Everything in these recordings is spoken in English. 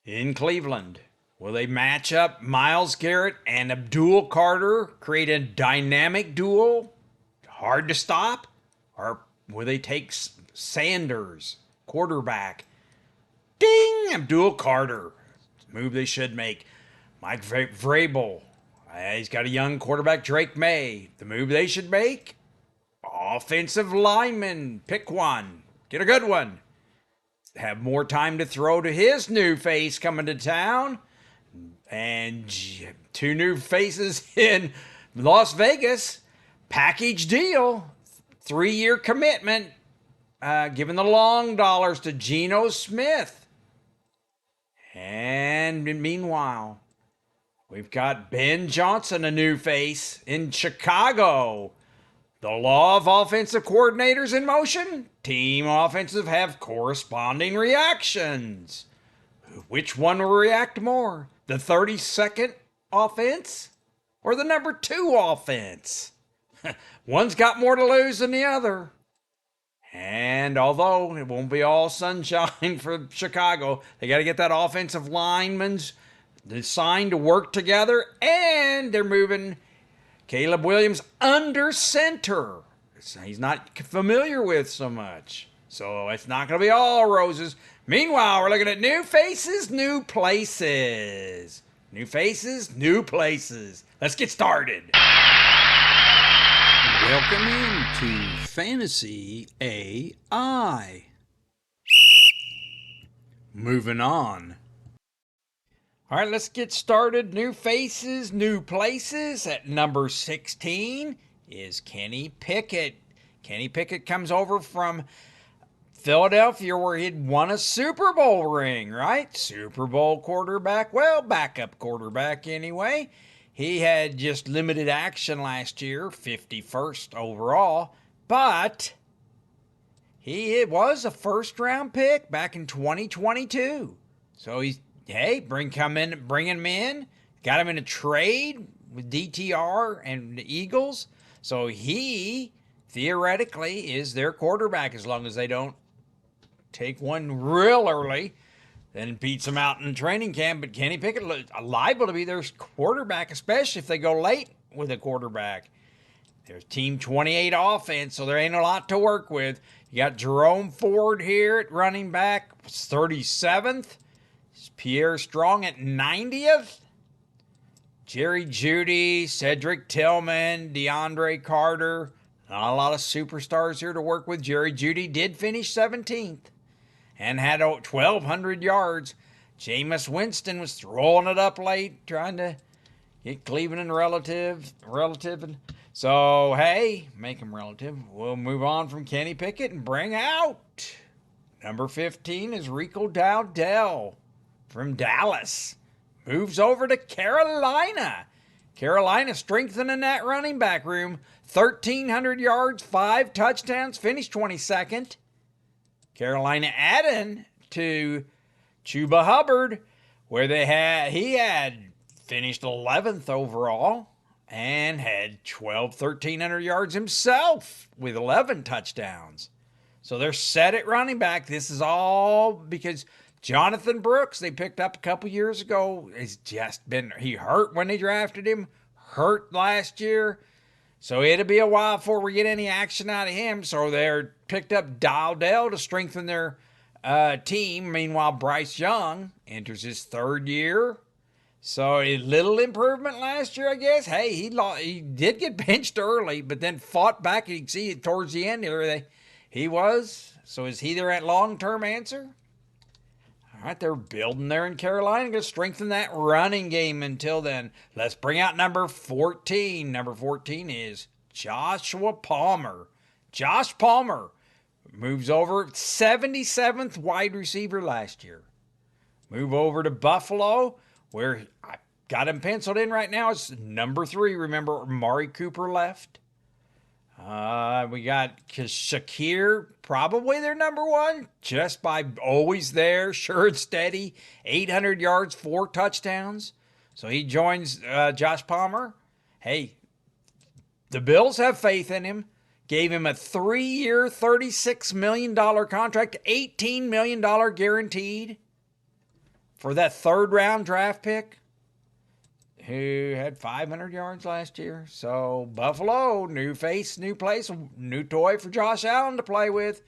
in Cleveland. Will they match up Myles Garrett and Abdul Carter, create a dynamic duel, hard to stop? Or will they take Sanders, quarterback? Ding! Abdul Carter. Move they should make. Mike Vrabel. He's got a young quarterback, Drake May. The move they should make? Offensive lineman. Pick one. Get a good one. Have more time to throw to his new face coming to town. And two new faces in Las Vegas. Package deal. 3-year commitment. Giving the long dollars to Geno Smith. And meanwhile, we've got Ben Johnson, a new face in Chicago. The law of offensive coordinators in motion. Team offensive have corresponding reactions. Which one will react more? The 32nd offense or the number 2 offense? One's got more to lose than the other. And although it won't be all sunshine for Chicago, they got to get that offensive lineman's assigned to work together, and they're moving Caleb Williams under center. He's not familiar with so much. So it's not going to be all roses. Meanwhile, we're looking at new faces, new places. New faces, new places. Let's get started. Welcome into Fantasy AI. Moving on. All right, let's get started. New faces, new places. At number 16 is Kenny Pickett. Kenny Pickett comes over from Philadelphia, where he'd won a Super Bowl ring, right? Super Bowl quarterback. Well, backup quarterback anyway. He had just limited action last year, 51st overall, but he was a first-round pick back in 2022. So he's bring him in. Got him in a trade with DTR and the Eagles. So he theoretically is their quarterback as long as they don't take one real early, then beats them out in training camp. But Kenny Pickett liable to be their quarterback, especially if they go late with a quarterback. There's Team 28 offense, so there ain't a lot to work with. You got Jerome Ford here at running back, 37th. Pierre Strong at 90th. Jerry Jeudy, Cedric Tillman, DeAndre Carter. Not a lot of superstars here to work with. Jerry Jeudy did finish 17th and had 1,200 yards. Jameis Winston was rolling it up late, trying to get Cleveland relative. So, hey, make him relative. We'll move on from Kenny Pickett and bring out number 15 is Rico Dowdell from Dallas. Moves over to Carolina. Carolina strengthening that running back room. 1,300 yards, 5 touchdowns, finished 22nd. Carolina adding to Chuba Hubbard, where he had finished 11th overall and had 1,300 yards himself with 11 touchdowns. So they're set at running back. This is all because Jonathan Brooks, they picked up a couple years ago, he hurt when they drafted him, hurt last year. So it'll be a while before we get any action out of him. So they're picked up Dowdell to strengthen their team. Meanwhile, Bryce Young enters his 3rd year. So a little improvement last year, I guess. Hey, he did get benched early, but then fought back. You can see it towards the end there. He was. So is he their long-term answer? All right, they're building there in Carolina. Going to strengthen that running game until then. Let's bring out number 14. Number 14 is Joshua Palmer. Josh Palmer moves over, 77th wide receiver last year. Move over to Buffalo, where I got him penciled in right now. It's number 3. Remember, Amari Cooper left. We got Shakir, probably their number 1, just by always there, sure and steady, 800 yards, 4 touchdowns. So he joins Josh Palmer. Hey, the Bills have faith in him. Gave him a 3-year, $36 million contract, $18 million guaranteed. for that third round draft pick who had 500 yards last year. So Buffalo, new face, new place, new toy for Josh Allen to play with.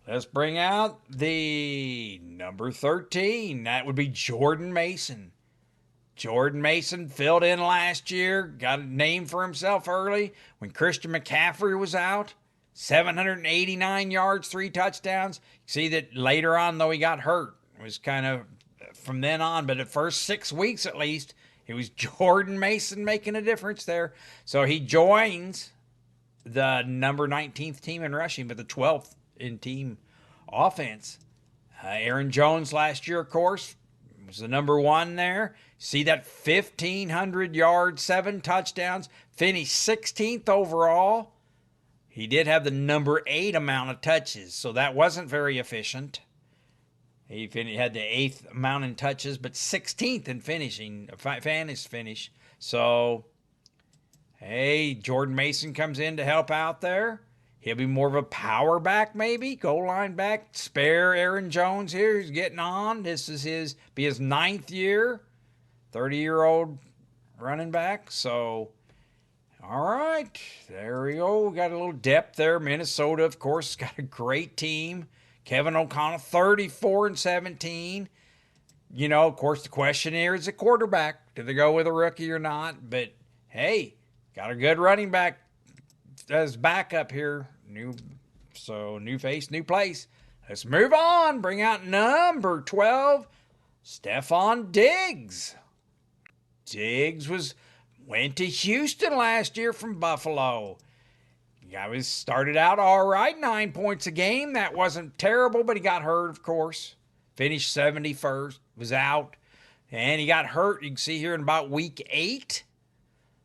Let's bring out the number 13. That would be Jordan Mason. Jordan Mason filled in last year, got a name for himself early when Christian McCaffrey was out. 789 yards, 3 touchdowns. You see that later on, though, he got hurt. It was kind of from then on, but the first 6 weeks at least, it was Jordan Mason making a difference there. So he joins the number 19th team in rushing, but the 12th in team offense. Aaron Jones last year, of course, was the number 1 there. See that 1,500 yards, 7 touchdowns, finished 16th overall. He did have the number 8 amount of touches, so that wasn't very efficient. He had the 8th amount in touches, but 16th in finishing, fantasy finish. So, hey, Jordan Mason comes in to help out there. He'll be more of a power back, maybe, goal line back. Spare Aaron Jones here, who's getting on. This is his 9th year, 30-year-old running back. So, all right, there we go. We got a little depth there. Minnesota, of course, got a great team. Kevin O'Connell, 34-17. You know, of course, the question here is a quarterback. Do they go with a rookie or not? But, hey, got a good running back as backup here. New face, new place. Let's move on. Bring out number 12, Stefon Diggs. Diggs went to Houston last year from Buffalo. Guy started out all right, 9 points a game. That wasn't terrible, but he got hurt, of course. Finished 71st, was out. And he got hurt, you can see here in about week 8.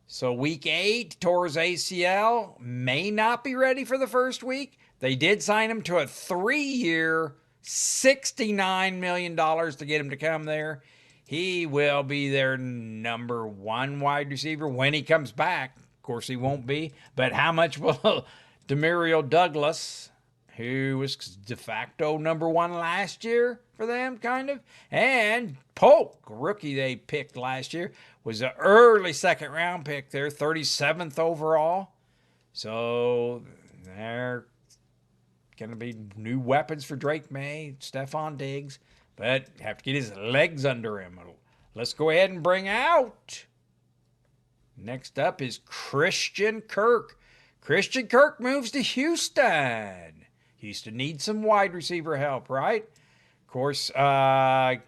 So week 8, tore his ACL. May not be ready for the first week. They did sign him to a 3-year, $69 million to get him to come there. He will be their number 1 wide receiver when he comes back. Of course, he won't be. But how much will Demario Douglas, who was de facto number 1 last year for them, kind of, and Polk, rookie they picked last year, was an early second-round pick there, 37th overall. So they're going to be new weapons for Drake May, Stefon Diggs, but have to get his legs under him. Let's go ahead and bring out. Next up is Christian Kirk. Christian Kirk moves to Houston. Houston needs some wide receiver help, right? Of course,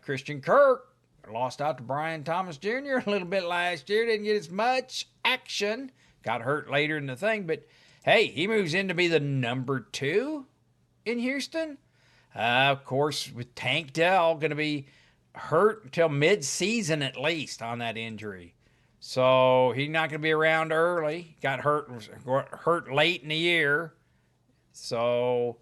Christian Kirk lost out to Brian Thomas Jr. a little bit last year. Didn't get as much action. Got hurt later in the thing. But, hey, he moves in to be the number 2 in Houston. Of course, with Tank Dell going to be hurt until mid-season at least on that injury. So he's not going to be around early. Got hurt late in the year. So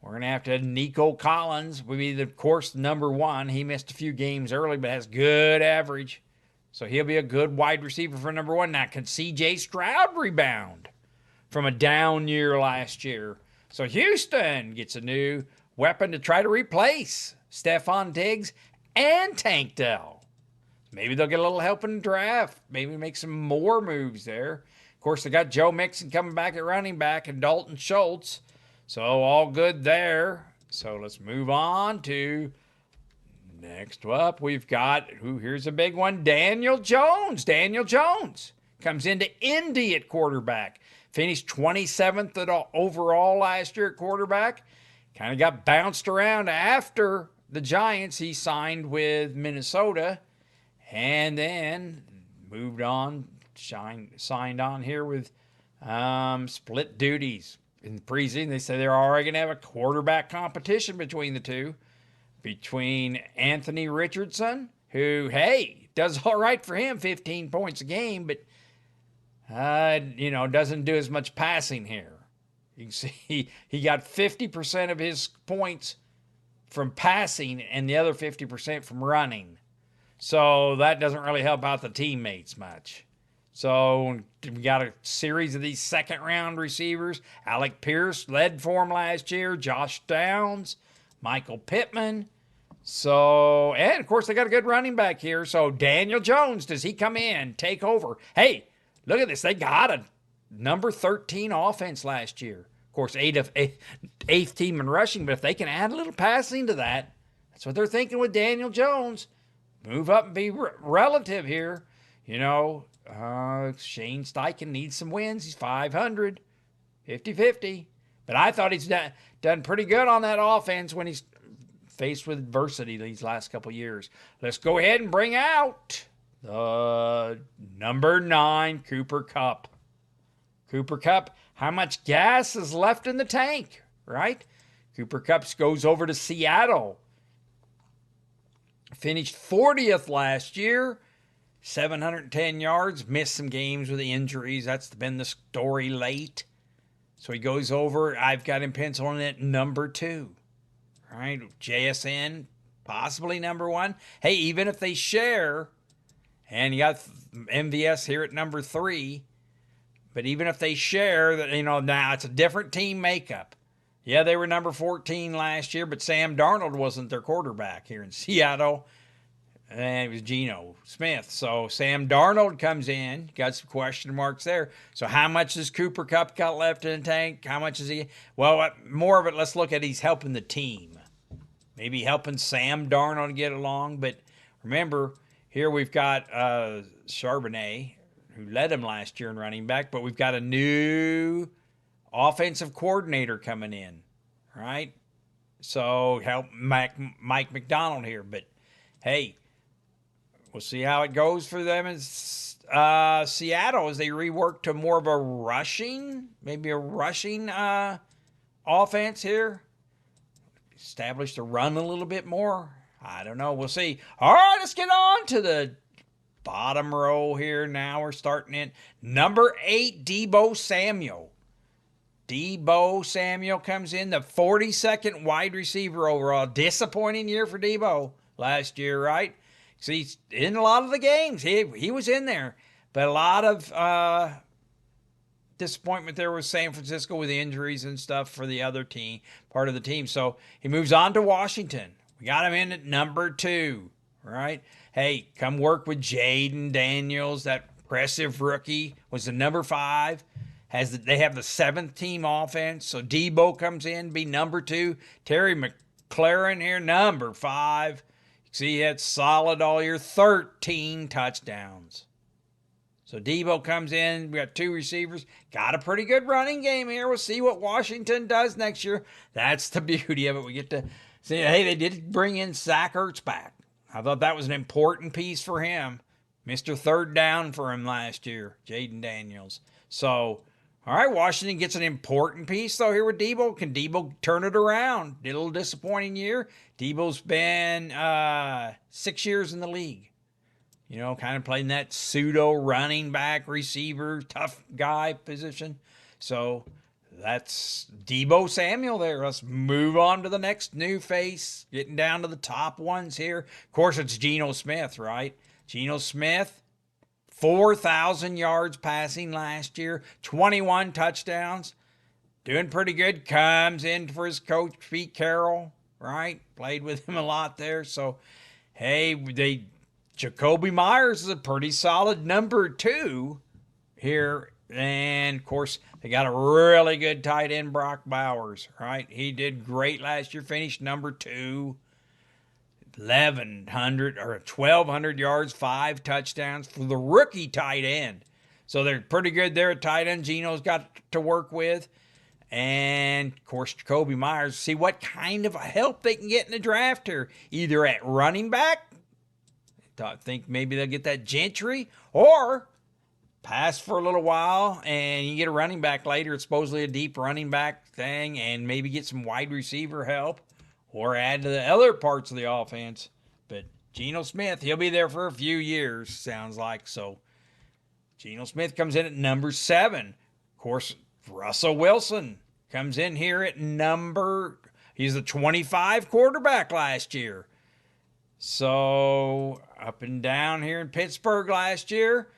we're going to have to have Nico Collins will be, of course, number 1. He missed a few games early, but has good average. So he'll be a good wide receiver for number 1. Now, can C.J. Stroud rebound from a down year last year? So Houston gets a new weapon to try to replace Stefon Diggs and Tank Dell. Maybe they'll get a little help in the draft. Maybe make some more moves there. Of course, they got Joe Mixon coming back at running back and Dalton Schultz. So all good there. So let's move on to next up. We've got, here's a big one, Daniel Jones. Daniel Jones comes into Indy at quarterback. Finished 27th overall last year at quarterback. Kind of got bounced around after the Giants. He signed with Minnesota. And then moved on, signed on here with split duties. In the preseason, they said they're already going to have a quarterback competition between the two. Between Anthony Richardson, who, hey, does all right for him, 15 points a game, but, doesn't do as much passing here. You can see he got 50% of his points from passing and the other 50% from running. So that doesn't really help out the teammates much. So we got a series of these second-round receivers. Alec Pierce led for him last year. Josh Downs, Michael Pittman. So, and of course, they got a good running back here. So, Daniel Jones, does he come in, take over? Hey, look at this. They got a number 13 offense last year. Of course, eighth team in rushing, but if they can add a little passing to that, that's what they're thinking with Daniel Jones. Move up and be relative here. Shane Steichen needs some wins. He's 500, 50-50. But I thought he's done pretty good on that offense when he's faced with adversity these last couple years. Let's go ahead and bring out the number 9 Cooper Kupp. Cooper Kupp, how much gas is left in the tank, right? Cooper Kupp goes over to Seattle. Finished 40th last year, 710 yards, missed some games with the injuries. That's been the story late. So he goes over. I've got him penciling at number 2. Right? JSN, possibly number 1. Hey, even if they share, and you got MVS here at number 3, but even if they share, that now it's a different team makeup. Yeah, they were number 14 last year, but Sam Darnold wasn't their quarterback here in Seattle. And it was Geno Smith. So Sam Darnold comes in. Got some question marks there. So how much does Cooper Kupp got left in the tank? How much is he? Well, more of it, let's look at he's helping the team. Maybe helping Sam Darnold get along. But remember, here we've got Charbonnet, who led him last year in running back. But we've got a new offensive coordinator coming in, right? So help Mike McDonald here. But, hey, we'll see how it goes for them in Seattle as they rework to more of a rushing offense here. Establish the run a little bit more. I don't know. We'll see. All right, let's get on to the bottom row here. Now we're starting in number 8, Deebo Samuel. Deebo Samuel comes in, the 42nd wide receiver overall. Disappointing year for Deebo last year, right? So he's in a lot of the games. He was in there. But a lot of disappointment there with San Francisco with the injuries and stuff for the other team, part of the team. So he moves on to Washington. We got him in at number 2, right? Hey, come work with Jaden Daniels, that impressive rookie, was the number 5. They have the 7th team offense. So Deebo comes in, be number 2. Terry McLaurin here, number 5. See, he had solid all year, 13 touchdowns. So Deebo comes in. We got 2 receivers. Got a pretty good running game here. We'll see what Washington does next year. That's the beauty of it. We get to see, hey, they did bring in Zach Ertz back. I thought that was an important piece for him. Mr. Third Down for him last year, Jaden Daniels. So, all right, Washington gets an important piece, though, here with Deebo. Can Deebo turn it around? Did a little disappointing year. Deebo's been 6 years in the league. Kind of playing that pseudo running back, receiver, tough guy position. So that's Deebo Samuel there. Let's move on to the next new face, getting down to the top ones here. Of course, it's Geno Smith, right? Geno Smith, 4,000 yards passing last year, 21 touchdowns. Doing pretty good. Comes in for his coach, Pete Carroll, right? Played with him a lot there. So, hey, Jacoby Myers is a pretty solid number 2 here. And, of course, they got a really good tight end, Brock Bowers, right? He did great last year, finished number 2. 1,200 yards, 5 touchdowns for the rookie tight end. So they're pretty good there at tight end. Geno's got to work with. And, of course, Jacoby Myers. See what kind of help they can get in the draft here. Either at running back. I think maybe they'll get that Gentry. Or pass for a little while and you get a running back later. It's supposedly a deep running back thing. And maybe get some wide receiver help. Or add to the other parts of the offense. But Geno Smith, he'll be there for a few years, sounds like. So Geno Smith comes in at number 7. Of course, Russell Wilson comes in here at he's the 25 quarterback last year. So up and down here in Pittsburgh last year.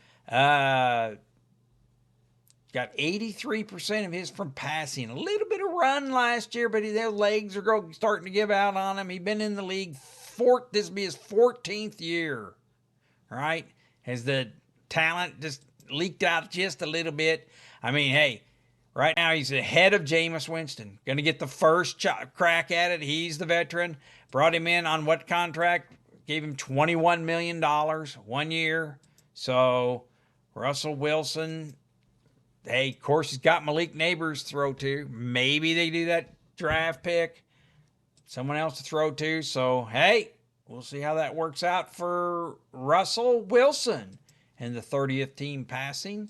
Got 83% of his from passing. A little bit of run last year, but their legs are starting to give out on him. He's been in the league this will be his 14th year, right? Has the talent just leaked out just a little bit? I mean, hey, right now he's ahead of Jameis Winston. Going to get the first crack at it. He's the veteran. Brought him in on what contract? Gave him $21 million 1 year. So Russell Wilson, hey, of course, he's got Malik Neighbors to throw to. Maybe they do that draft pick. Someone else to throw to. So, hey, we'll see how that works out for Russell Wilson and the 30th team passing.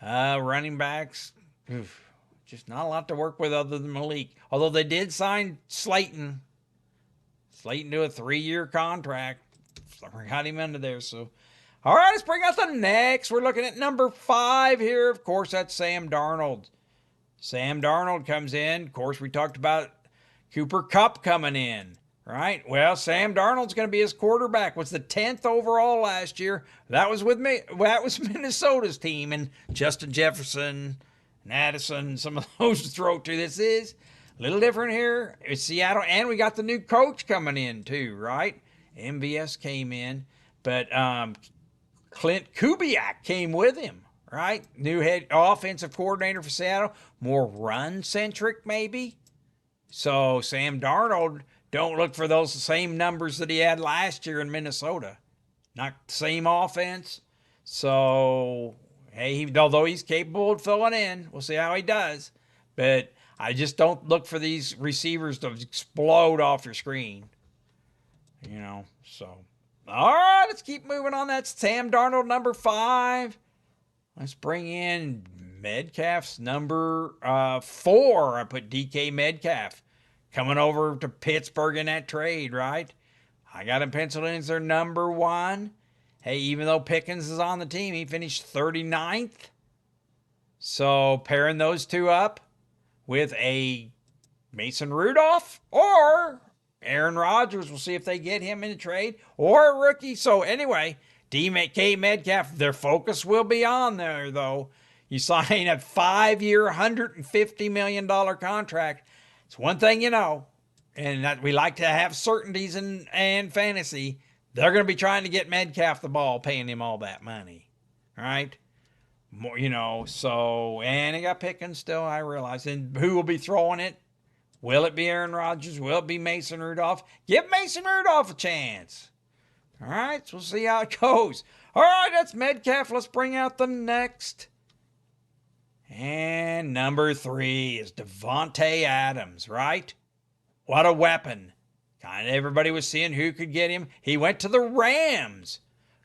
Running backs, just not a lot to work with other than Malik. Although they did sign Slayton. Slayton to a 3-year contract. Got him under there. So, all right, let's bring out the next. We're looking at number 5 here. Of course, that's Sam Darnold. Sam Darnold comes in. Of course, we talked about Cooper Kupp coming in, right? Well, Sam Darnold's going to be his quarterback. Was the 10th overall last year. That was with me. That was Minnesota's team, and Justin Jefferson and Addison, some of those to throw to. This is a little different here. It's Seattle, and we got the new coach coming in too, right? MVS came in, but Clint Kubiak came with him, right? New head offensive coordinator for Seattle. More run-centric, maybe. So Sam Darnold, don't look for those same numbers that he had last year in Minnesota. Not the same offense. So, hey, although he's capable of filling in, we'll see how he does. But I just don't look for these receivers to explode off your screen. You know, so. All right, let's keep moving on. That's Sam Darnold, number 5. Let's bring in Metcalf's number 4. I put DK Metcalf coming over to Pittsburgh in that trade, right? I got him penciled in as their number 1. Hey, even though Pickens is on the team, he finished 39th. So pairing those two up with a Mason Rudolph or Aaron Rodgers, we'll see if they get him in the trade, or a rookie. So anyway, DK Metcalf, their focus will be on there, though. You sign a 5-year, $150 million contract. It's one thing you know, and that we like to have certainties and fantasy. They're going to be trying to get Metcalf the ball, paying him all that money, right? More, you know, so, and they got Pickens still, I realize. And who will be throwing it? Will it be Aaron Rodgers? Will it be Mason Rudolph? Give Mason Rudolph a chance. All right, so we'll see how it goes. All right, that's Metcalf. Let's bring out the next. And number 3 is Davante Adams, right? What a weapon. Kind of everybody was seeing who could get him. He went to the Rams.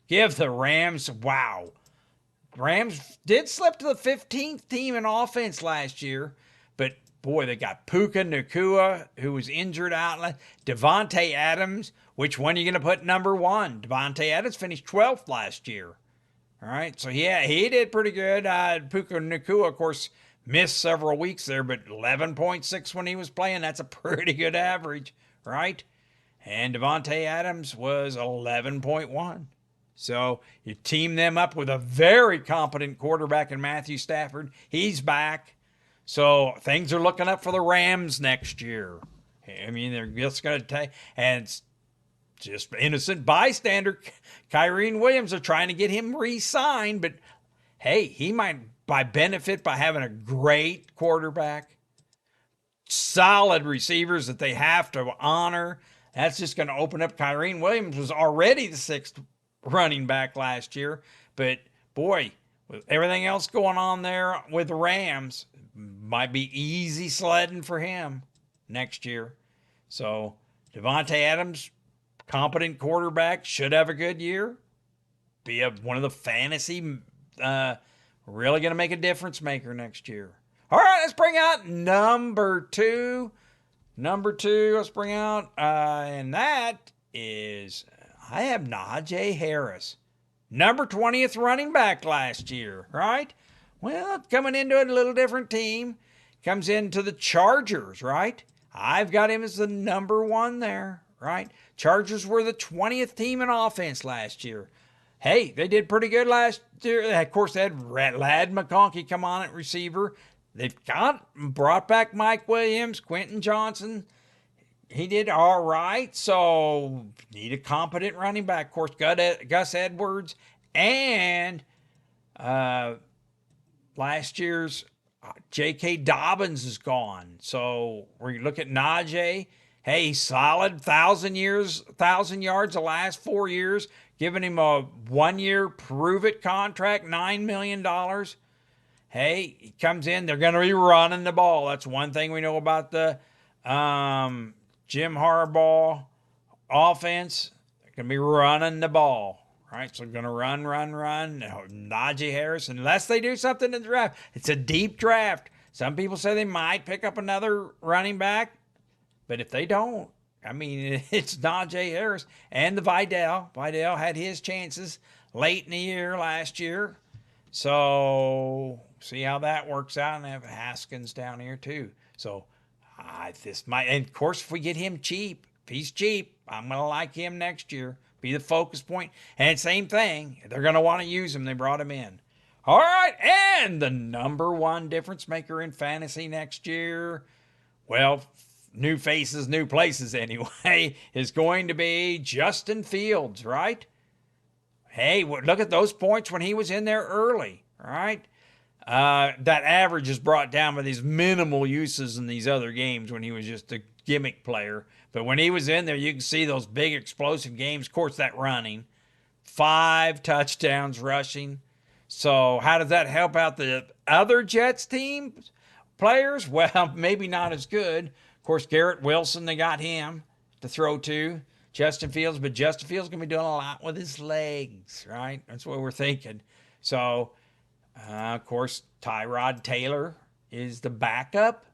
Give the Rams, wow. Rams did slip to the 15th team in offense last year, but boy, they got Puka Nacua, who was injured out. Davante Adams, which one are you going to put number 1? Davante Adams finished 12th last year. All right, so yeah, he did pretty good. Puka Nacua, of course, missed several weeks there, but 11.6 when he was playing. That's a pretty good average, right? And Davante Adams was 11.1. So you team them up with a very competent quarterback in Matthew Stafford. He's back. So things are looking up for the Rams next year. I mean, they're just going to take, and it's just innocent bystander. Kyren Williams are trying to get him re-signed, but hey, he might benefit by having a great quarterback, solid receivers that they have to honor. That's just going to open up. Kyren Williams was already the 6th running back last year, but boy, with everything else going on there with the Rams, might be easy sledding for him next year. So Davante Adams, competent quarterback, should have a good year. Be one of the fantasy, really going to make a difference maker next year. All right, let's bring out number 2. Number 2, let's bring out, and that is, I have Najee Harris. Number 20th running back last year, right? Well, coming into a little different team. Comes into the Chargers, right? I've got him as the number 1 there, right? Chargers were the 20th team in offense last year. Hey, they did pretty good last year. Of course, they had Lad McConkey come on at receiver. They've brought back Mike Williams, Quentin Johnson. he did all right. So need a competent running back. Of course, Gus Edwards and last year's J.K. Dobbins is gone. So we look at Najee. Hey, solid 1,000 yards the last 4 years, giving him a 1-year prove it contract, $9 million. Hey, he comes in, they're going to be running the ball. That's one thing we know about the Jim Harbaugh offense. They're going to be running the ball. Right, so going to run. Najee Harris, unless they do something in the draft. It's a deep draft. Some people say they might pick up another running back, but if they don't, I mean, it's Najee Harris and the Vidal. Vidal had his chances late in the year last year. So see how that works out. And they have Haskins down here too. So this might, and of course, if we get him cheap, if he's cheap, I'm going to like him next year. Be the focus point. And same thing, they're going to want to use him. They brought him in. All right, and the number one difference maker in fantasy next year, well, new faces, new places anyway, is going to be Justin Fields, right? Hey, look at those points when he was in there early, right? That average is brought down by these minimal uses in these other games when he was just a gimmick player. But when he was in there, you can see those big explosive games. Of course, that running. 5 touchdowns rushing. So how does that help out the other Jets team players? Well, maybe not as good. Of course, Garrett Wilson, they got him to throw to. Justin Fields, but Justin Fields going to be doing a lot with his legs, right? That's what we're thinking. So, of course, Tyrod Taylor is the backup.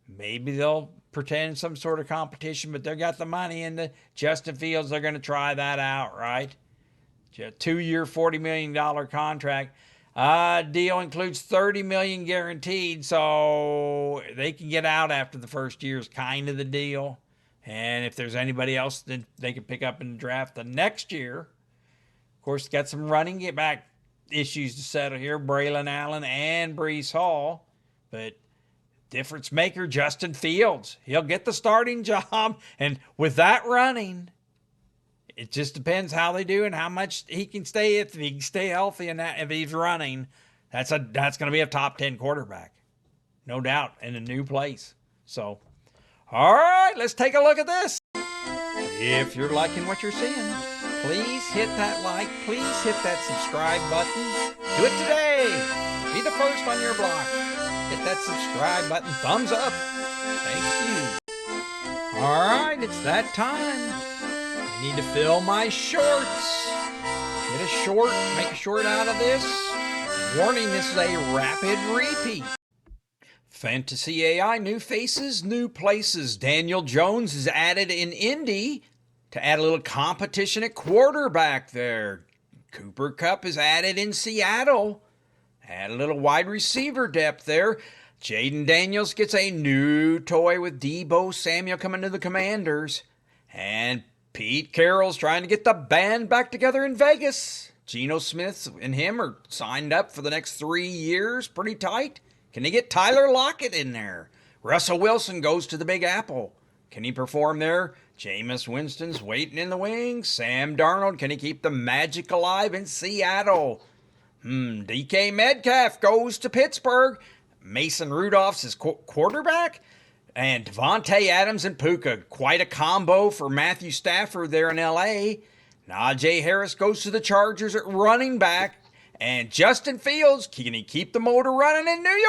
Maybe they'll pretend some sort of competition, but they got the money in the Justin Fields. They're going to try that out, right? 2-year, $40 million contract. Deal includes $30 million guaranteed, so they can get out after the first year is kind of the deal. And if there's anybody else that they can pick up in the draft the next year, of course, got some running get back issues to settle here. Braylon Allen and Breece Hall, but difference maker Justin Fields. He'll get the starting job, and with that running, it just depends how they do and how much he can stay. If he can stay healthy and if he's running, that's going to be a top 10 quarterback, no doubt, in a new place. So, all right, let's take a look at this. If you're liking what you're seeing, please hit that like. Please hit that subscribe button. Do it today. Be the first on your block. Hit that subscribe button. Thumbs up. Thank you. All right, it's that time. I need to fill my shorts. Get a short. Make a short out of this. Warning, this is a rapid repeat. Fantasy AI, new faces, new places. Daniel Jones is added in Indy to add a little competition at quarterback there. Cooper Kupp is added in Seattle. Add a little wide receiver depth there. Jaden Daniels gets a new toy with Deebo Samuel coming to the Commanders. And Pete Carroll's trying to get the band back together in Vegas. Geno Smith and him are signed up for the next 3 years. Pretty tight. Can he get Tyler Lockett in there? Russell Wilson goes to the Big Apple. Can he perform there? Jameis Winston's waiting in the wings. Sam Darnold, can he keep the magic alive in Seattle? DK Metcalf goes to Pittsburgh. Mason Rudolph's his quarterback. And Devontae Adams and Puka, quite a combo for Matthew Stafford there in L.A. Najee Harris goes to the Chargers at running back. And Justin Fields, can he keep the motor running in New York?